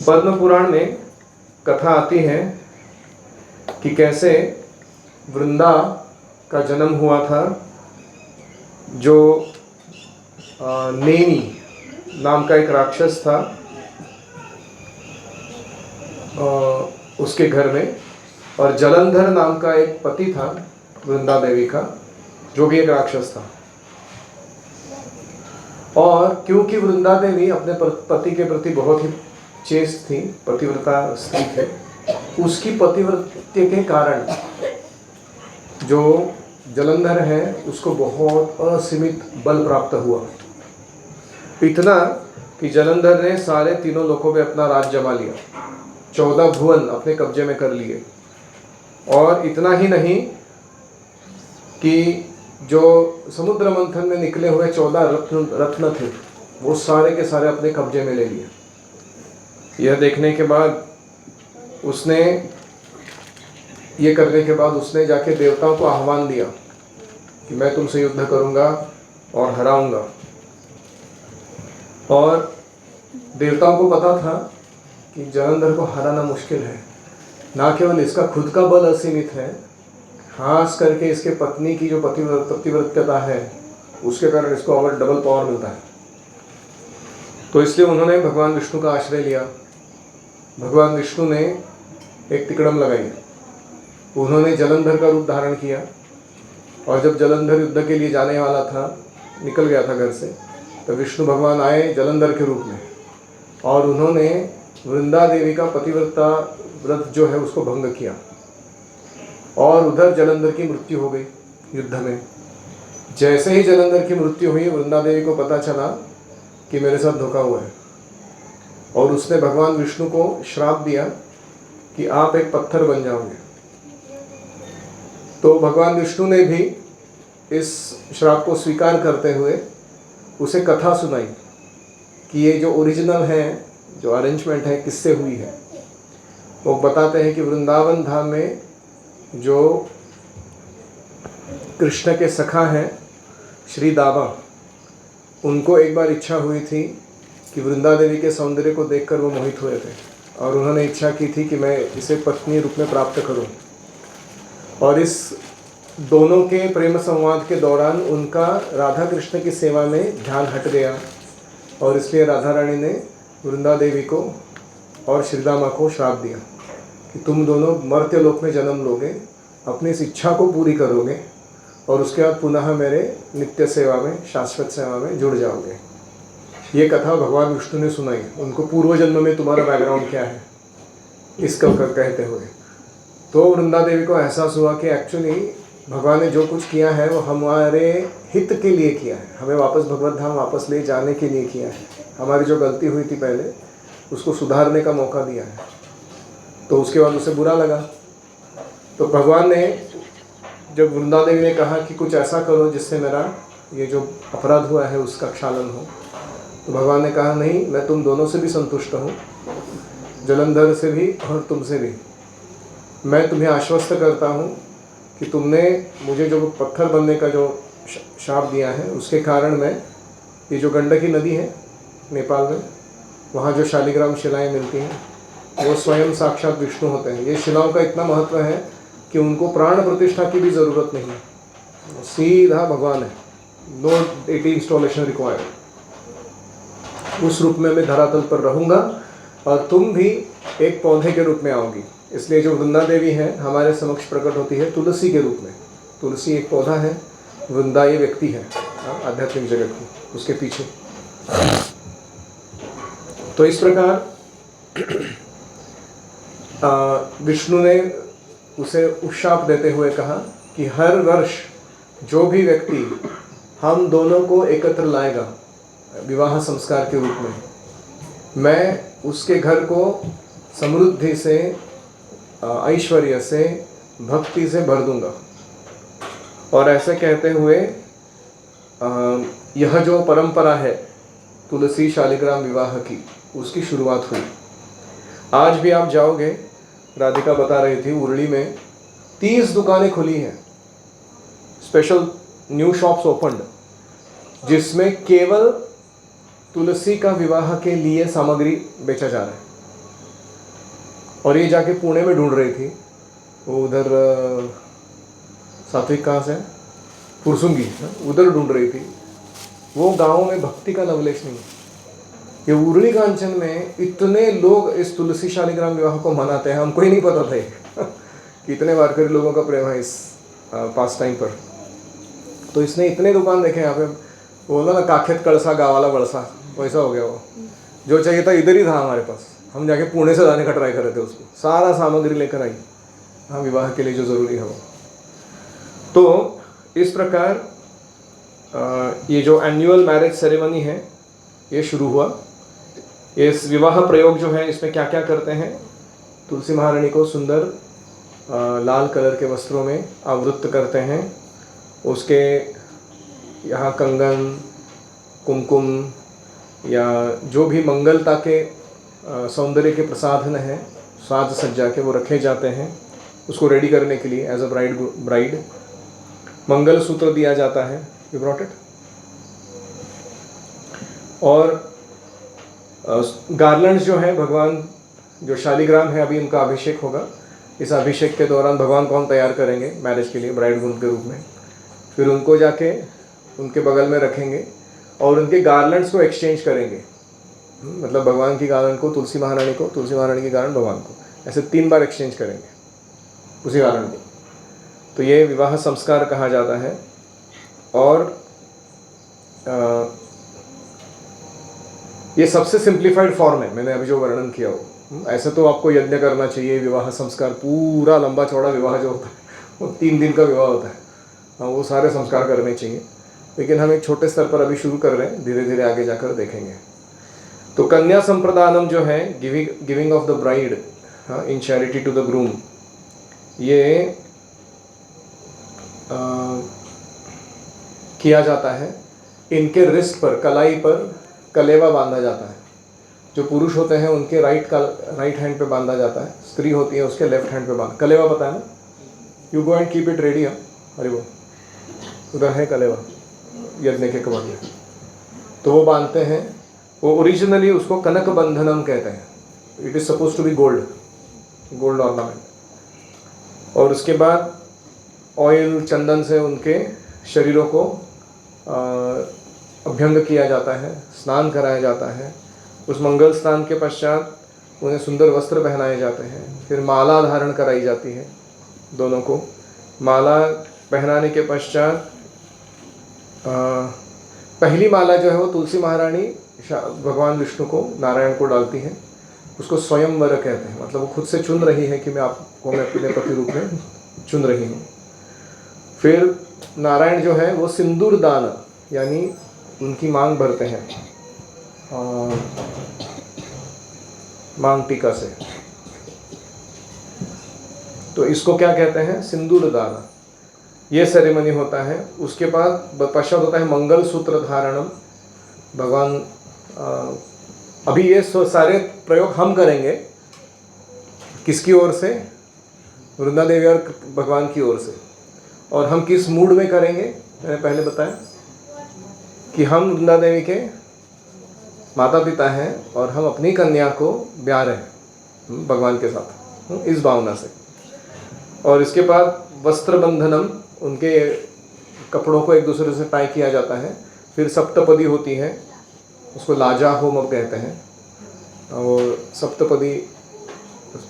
पद्म पुराण में कथा आती है कि कैसे वृंदा का जन्म हुआ था, जो नेमी नाम का एक राक्षस था उसके घर में, और जलंधर नाम का एक पति था वृंदा देवी का, जो भी एक राक्षस था। और क्योंकि वृंदा देवी अपने पति के प्रति बहुत ही चेस्ट थी, पतिव्रता स्त्री थे, उसकी पतिव्रत्य के कारण जो जलंधर है उसको बहुत असीमित बल प्राप्त हुआ। इतना कि जलंधर ने सारे तीनों लोकों में अपना राज जमा लिया, 14 भुवन अपने कब्जे में कर लिए। और इतना ही नहीं कि जो समुद्र मंथन में निकले हुए 14 रत्न थे, वो सारे के सारे अपने कब्जे में ले लिए। यह देखने के बाद उसने, ये करने के बाद उसने जाके देवताओं को आह्वान दिया कि मैं तुमसे युद्ध करूंगा और हराऊंगा। और देवताओं को पता था कि जलंधर को हराना मुश्किल है। ना केवल इसका खुद का बल असीमित है, खास करके इसके पत्नी की जो पतिव्रत्यता है उसके कारण इसको और डबल पावर मिलता है। तो इसलिए उन्होंने भगवान विष्णु का आश्रय लिया। भगवान विष्णु ने एक तिकड़म लगाई, उन्होंने जलंधर का रूप धारण किया। और जब जलंधर युद्ध के लिए जाने वाला था, निकल गया था घर से, तो विष्णु भगवान आए जलंधर के रूप में, और उन्होंने वृंदा देवी का पतिव्रता व्रत जो है उसको भंग किया। और उधर जलंधर की मृत्यु हो गई युद्ध में। जैसे ही जलंधर की मृत्यु हुई, वृंदा देवी को पता चला कि मेरे साथ धोखा हुआ है, और उसने भगवान विष्णु को श्राप दिया कि आप एक पत्थर बन जाओगे। तो भगवान विष्णु ने भी इस श्राप को स्वीकार करते हुए उसे कथा सुनाई कि ये जो ओरिजिनल है, जो अरेंजमेंट है, किससे हुई है। वो बताते हैं कि वृंदावन धाम में जो कृष्ण के सखा हैं श्री दामा, उनको एक बार इच्छा हुई थी कि वृंदा देवी के सौंदर्य को देखकर वो मोहित हुए थे, और उन्होंने इच्छा की थी कि मैं इसे पत्नी रूप में प्राप्त करूं। और इस दोनों के प्रेम संवाद के दौरान उनका राधा कृष्ण की सेवा में ध्यान हट गया, और इसलिए राधा रानी ने वृंदा देवी को और श्रीदामा को श्राप दिया कि तुम दोनों मर्त्य लोक में जन्म लोगे, अपनी इस इच्छा को पूरी करोगे, और उसके बाद पुनः मेरे नित्य सेवा में, शाश्वत सेवा में जुड़ जाओगे। ये कथा भगवान विष्णु ने सुनाई उनको, पूर्व जन्म में तुम्हारा बैकग्राउंड क्या है इसका कहते हुए। तो वृंदा देवी को एहसास हुआ कि एक्चुअली भगवान ने जो कुछ किया है वो हमारे हित के लिए किया है, हमें वापस भगवत धाम वापस ले जाने के लिए किया है। हमारी जो गलती हुई थी पहले, उसको सुधारने का मौका दिया है। तो उसके बाद उसे बुरा लगा। तो भगवान ने, जब वृंदा देवी ने कहा कि कुछ ऐसा करो जिससे मेरा ये जो अपराध हुआ है उसका क्षालन हो, तो भगवान ने कहा नहीं, मैं तुम दोनों से भी संतुष्ट हूँ, जलंधर से भी और तुमसे भी। मैं तुम्हें आश्वस्त करता हूँ कि तुमने मुझे जो पत्थर बनने का जो शाप दिया है, उसके कारण मैं, ये जो गंडकी नदी है नेपाल में, वहाँ जो शालिग्राम शिलाएं मिलती हैं, वो स्वयं साक्षात विष्णु होते हैं। ये शिलाओं का इतना महत्व है कि उनको प्राण प्रतिष्ठा की भी ज़रूरत नहीं है, सीधा भगवान है, नो डेटी इंस्टॉलेशन रिक्वायर्ड। उस रूप में मैं धरातल पर रहूँगा और तुम भी एक पौधे के रूप में आओगी। इसलिए जो वृंदा देवी है हमारे समक्ष प्रकट होती है तुलसी के रूप में। तुलसी एक पौधा है, वृंदा ये व्यक्ति है आध्यात्मिक जगत की, उसके पीछे। तो इस प्रकार विष्णु ने उसे उशाप देते हुए कहा कि हर वर्ष जो भी व्यक्ति हम दोनों को एकत्र लाएगा विवाह संस्कार के रूप में, मैं उसके घर को समृद्धि से, ऐश्वर्य से, भक्ति से भर दूंगा। और ऐसे कहते हुए यह जो परंपरा है तुलसी शालिग्राम विवाह की, उसकी शुरुआत हुई। आज भी आप जाओगे, राधिका बता रही थी, उरली में 30 दुकानें खुली हैं, स्पेशल न्यू शॉप्स ओपन्ड, जिसमें केवल तुलसी का विवाह के लिए सामग्री बेचा जा रहा है। और ये जाके पुणे में ढूंढ रही थी, वो उधर सात्विक कहाँ से है, फुरसुंगी, उधर ढूंढ रही थी। वो गांव में भक्ति का लवलेश नहीं है। ये उर्ली कांचन में इतने लोग इस तुलसी शालिग्राम विवाह को मनाते हैं, हमको ही नहीं पता था कि इतने वारकरी लोगों का प्रेम है इस पास टाइम पर। तो इसने इतने दुकान देखे यहाँ पे, बोला ना काखेत कड़सा गावाला बड़सा, वैसा हो गया वो। जो चाहिए था इधर ही था हमारे पास, हम जाके पुणे से लाने का ट्राई कर रहे थे उसको, सारा सामग्री लेकर आई हाँ विवाह के लिए जो ज़रूरी है वो। तो इस प्रकार ये जो एनुअल मैरिज सेरेमनी है ये शुरू हुआ। इस विवाह प्रयोग जो है इसमें क्या क्या करते हैं, तुलसी महारानी को सुंदर लाल कलर के वस्त्रों में आवृत्त करते हैं, उसके यहाँ कंगन, कुमकुम या जो भी मंगलता के सौंदर्य के प्रसाधन हैं, साज सज्जा के, वो रखे जाते हैं उसको रेडी करने के लिए एज अ ब्राइड। मंगल सूत्र दिया जाता है, यू ब्रॉट इट, और गार्लैंड्स जो है, भगवान जो शालिग्राम है अभी उनका अभिषेक होगा, इस अभिषेक के दौरान भगवान को हम तैयार करेंगे मैरिज के लिए ब्राइड ग्रूम के रूप में। फिर उनको जाके उनके बगल में रखेंगे और उनके गार्लैंड्स को एक्सचेंज करेंगे, मतलब भगवान की गार्लैंड को तुलसी महारानी को, तुलसी महारानी की गार्लैंड भगवान को, ऐसे 3 बार एक्सचेंज करेंगे उसी गार्लैंड को। तो ये विवाह संस्कार कहा जाता है। और ये सबसे सिंप्लीफाइड फॉर्म है, मैंने अभी जो वर्णन किया हो। ऐसे तो आपको यज्ञ करना चाहिए, विवाह संस्कार, पूरा लंबा चौड़ा विवाह जो होता है वो 3 दिन का विवाह होता है, हाँ वो सारे संस्कार करने चाहिए। लेकिन हम एक छोटे स्तर पर अभी शुरू कर रहे हैं, धीरे धीरे आगे जाकर देखेंगे। तो कन्या संप्रदानम जो है, giving of the bride in charity to the groom, ये किया जाता है। इनके रिस्ट पर, कलाई पर कलेवा बांधा जाता है। जो पुरुष होते हैं उनके राइट हैंड पे बांधा जाता है, स्त्री होती है उसके लेफ्ट हैंड पे बांधा। कलेवा पता है ना, you go and keep it ready. अरे वो उधर है कलेवा यज्ञ के कमर में, तो वो बांधते हैं। वो ओरिजिनली उसको कनक बंधनम कहते हैं। It is suppose to be gold ornament. और उसके बाद ऑयल, चंदन से उनके शरीरों को अभ्यंग किया जाता है, स्नान कराया जाता है। उस मंगल स्नान के पश्चात उन्हें सुंदर वस्त्र पहनाए जाते हैं। फिर माला धारण कराई जाती है दोनों को। माला पहनाने के पश्चात पहली माला जो है वो तुलसी महारानी भगवान विष्णु को, नारायण को डालती है। उसको स्वयंवर कहते हैं, मतलब वो खुद से चुन रही है कि मैं आपको मैं अपने पति रूप में चुन रही हूँ। फिर नारायण जो है वो सिंदूर दान, यानी उनकी मांग भरते हैं मांग टीका से। तो इसको क्या कहते हैं, सिंदूर दान। ये सेरेमनी होता है। उसके बाद पश्चात होता है मंगल सूत्र धारणम। भगवान अभी ये सारे प्रयोग हम करेंगे, किसकी ओर से, वृंदा देवी और भगवान की ओर से। और हम किस मूड में करेंगे, मैंने पहले बताया कि हम वृंदा देवी के माता पिता हैं और हम अपनी कन्या को ब्याह रहे हैं भगवान के साथ, इस भावना से। और इसके बाद वस्त्र बंधनम, उनके कपड़ों को एक दूसरे से टाई किया जाता है। फिर सप्तपदी होती है, उसको लाजा होम अब कहते हैं। और सप्तपदी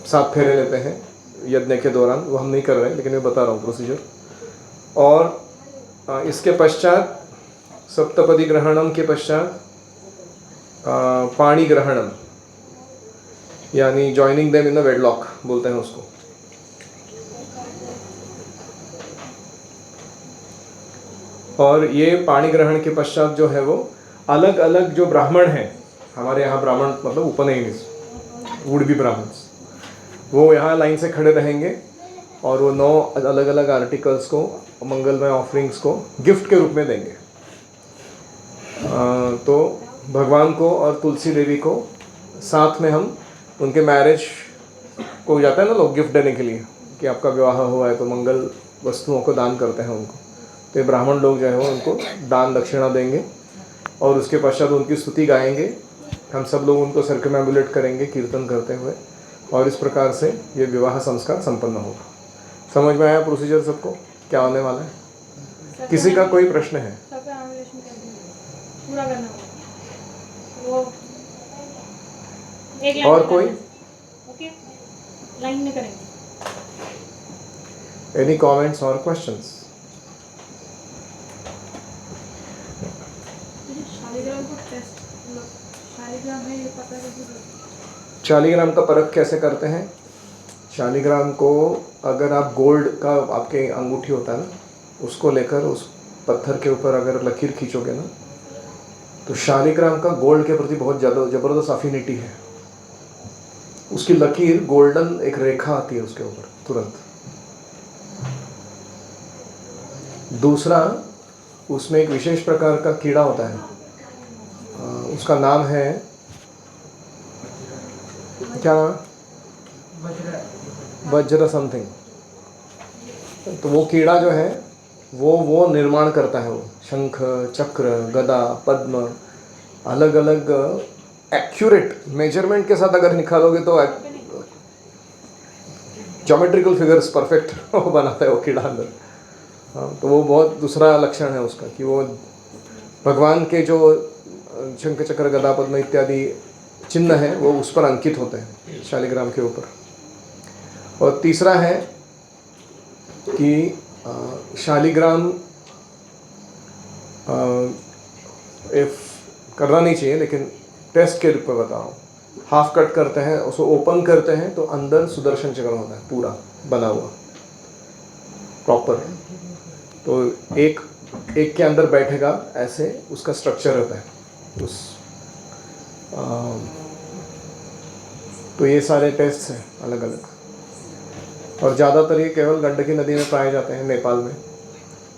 7 फेरे लेते हैं यज्ञ के दौरान, वो हम नहीं कर रहे हैं लेकिन मैं बता रहा हूँ प्रोसीजर। और इसके पश्चात सप्तपदी ग्रहणम के पश्चात पाणी ग्रहणम, यानी joining them in the wedlock बोलते हैं उसको। और ये पाणी ग्रहण के पश्चात जो है वो अलग अलग जो ब्राह्मण हैं, हमारे यहाँ ब्राह्मण मतलब उपनयनिस, वुड बी ब्राह्मण्स, वो यहाँ लाइन से खड़े रहेंगे और वो 9 अलग अलग आर्टिकल्स को, मंगलमय ऑफरिंग्स को गिफ्ट के रूप में देंगे। तो भगवान को और तुलसी देवी को साथ में हम उनके मैरिज को जाता है ना लोग गिफ्ट देने के लिए कि आपका विवाह हुआ है, तो मंगल वस्तुओं को दान करते हैं उनको। तो ये ब्राह्मण लोग जो है वो उनको दान दक्षिणा देंगे और उसके पश्चात उनकी स्तुति गाएंगे। हम सब लोग उनको सर्कमैम्बुलेट करेंगे कीर्तन करते हुए। और इस प्रकार से ये विवाह संस्कार संपन्न होगा। समझ में आया प्रोसीजर सबको क्या होने वाला है? किसी का कोई प्रश्न है? पूरा करना वो एक और कोई? ओके, लाइन में करेंगे। एनी कमेंट्स और क्वेश्चंस? शालिग्राम को टेस्ट शालिग्राम है ये पता कैसे? शालिग्राम का परख कैसे करते हैं? शालिग्राम को अगर आप गोल्ड का आपके अंगूठी होता है ना, उसको लेकर उस पत्थर के ऊपर अगर लकीर खींचोगे ना, तो शालिग्राम का गोल्ड के प्रति बहुत ज़्यादा ज़बरदस्त अफिनिटी है। उसकी लकीर गोल्डन एक रेखा आती है उसके ऊपर तुरंत। दूसरा, उसमें एक विशेष प्रकार का कीड़ा होता है, उसका नाम है क्या? वज्र समथिंग। तो वो कीड़ा जो है वो निर्माण करता है। वो शंख, चक्र, गदा, पद्म अलग अलग एक्यूरेट मेजरमेंट के साथ अगर निकालोगे तो ज्योमेट्रिकल फिगर्स परफेक्ट वो बनाता है वो कीड़ा अंदर। हाँ, तो वो बहुत दूसरा लक्षण है उसका कि वो भगवान के जो शंख, चक्र, गदा, पद्म इत्यादि चिन्ह हैं वो उस पर अंकित होते हैं शालिग्राम के ऊपर। और तीसरा है कि शालिग्राम इफ करना नहीं चाहिए, लेकिन टेस्ट के रूप में बताओ, हाफ कट करते हैं, उसको ओपन करते हैं तो अंदर सुदर्शन चक्र होता है पूरा बना हुआ प्रॉपर। तो एक के अंदर बैठेगा ऐसे उसका स्ट्रक्चर रहता है उस तो ये सारे टेस्ट हैं अलग अलग, और ज़्यादातर ये केवल गंडकी नदी में पाए जाते हैं नेपाल में।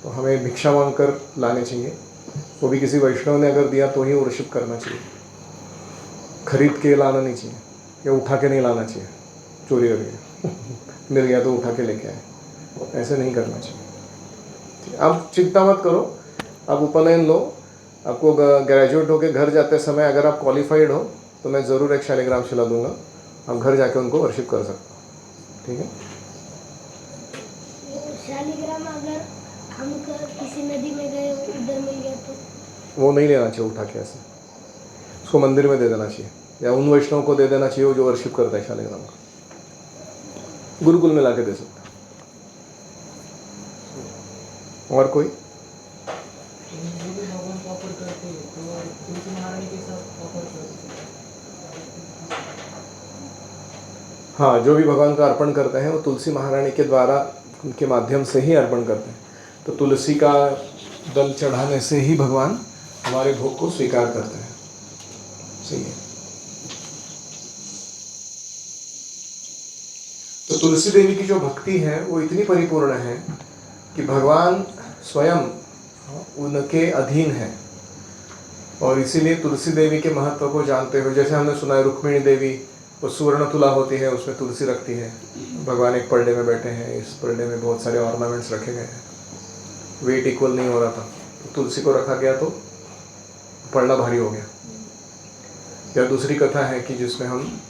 तो हमें भिक्षा मांग कर लाने चाहिए, वो भी किसी वैष्णव ने अगर दिया तो ही वर्शिप करना चाहिए, खरीद के लाना नहीं चाहिए या उठा के नहीं लाना चाहिए, चोरी करके मिल गया तो उठा के लेके आए, ऐसे नहीं करना चाहिए। अब चिंता मत करो, आप उपनयन लो, आपको ग्रेजुएट होके घर जाते समय अगर आप क्वालिफाइड हो तो मैं ज़रूर एक शालिग्राम शिला दूंगा, आप घर जाके उनको वर्शिप कर सकते हो, ठीक है? शालिग्राम अगर हम किसी नदी में गए उधर मिल गया तो वो नहीं लेना चाहिए उठा के, ऐसे उसको मंदिर में दे देना चाहिए या उन वैष्णव को दे देना चाहिए जो वर्शिप करता है शालिग्राम का, गुरुकुल में ला के दे सकते। और कोई? हाँ, जो भी भगवान का अर्पण करते हैं वो तुलसी महारानी के द्वारा, उनके माध्यम से ही अर्पण करते हैं। तो तुलसी का दल चढ़ाने से ही भगवान हमारे भोग को स्वीकार करते हैं। सही है। तो तुलसी देवी की जो भक्ति है वो इतनी परिपूर्ण है कि भगवान स्वयं उनके अधीन है, और इसीलिए तुलसी देवी के महत्व को जानते हुए, जैसे हमने सुना है रुक्मिणी देवी वो सुवर्ण तुला होती है, उसमें तुलसी रखती है, भगवान एक परडे में बैठे हैं, इस परडे में बहुत सारे ऑर्नामेंट्स रखे गए हैं, वेट इक्वल नहीं हो रहा था तो तुलसी को रखा गया तो पढ़ना भारी हो गया। या दूसरी कथा है कि जिसमें हम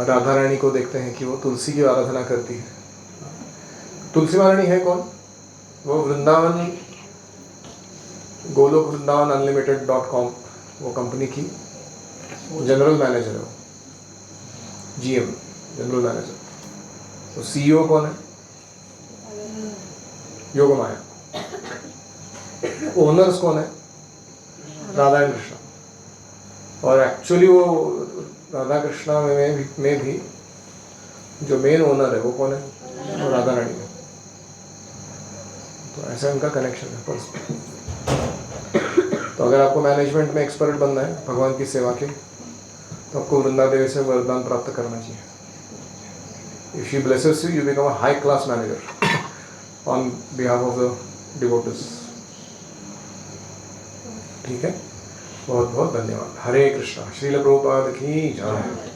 राधा रानी को देखते हैं कि वो तुलसी की आराधना करती है। तुलसी महारानी है कौन? वो वृंदावन, गोलोक वृंदावन अनलिमिटेड.com वो कंपनी की जनरल मैनेजर है, वो GM जनरल मैनेजर। तो CEO कौन है? योगमाया। ओनर्स कौन है? राधा एंड कृष्णा। और एक्चुअली वो राधा कृष्णा में भी जो मेन ओनर है वो कौन है? वो राधा रानी है। तो ऐसा उनका कनेक्शन है पर्सनल। तो अगर आपको मैनेजमेंट में एक्सपर्ट बनना है भगवान की सेवा के, तो आपको वृंदा देवी से वरदान प्राप्त करना चाहिए। If she blesses you, you become a high class manager on behalf of the devotees. ठीक है, बहुत बहुत धन्यवाद। हरे कृष्णा। श्रील प्रभुपाद की जय।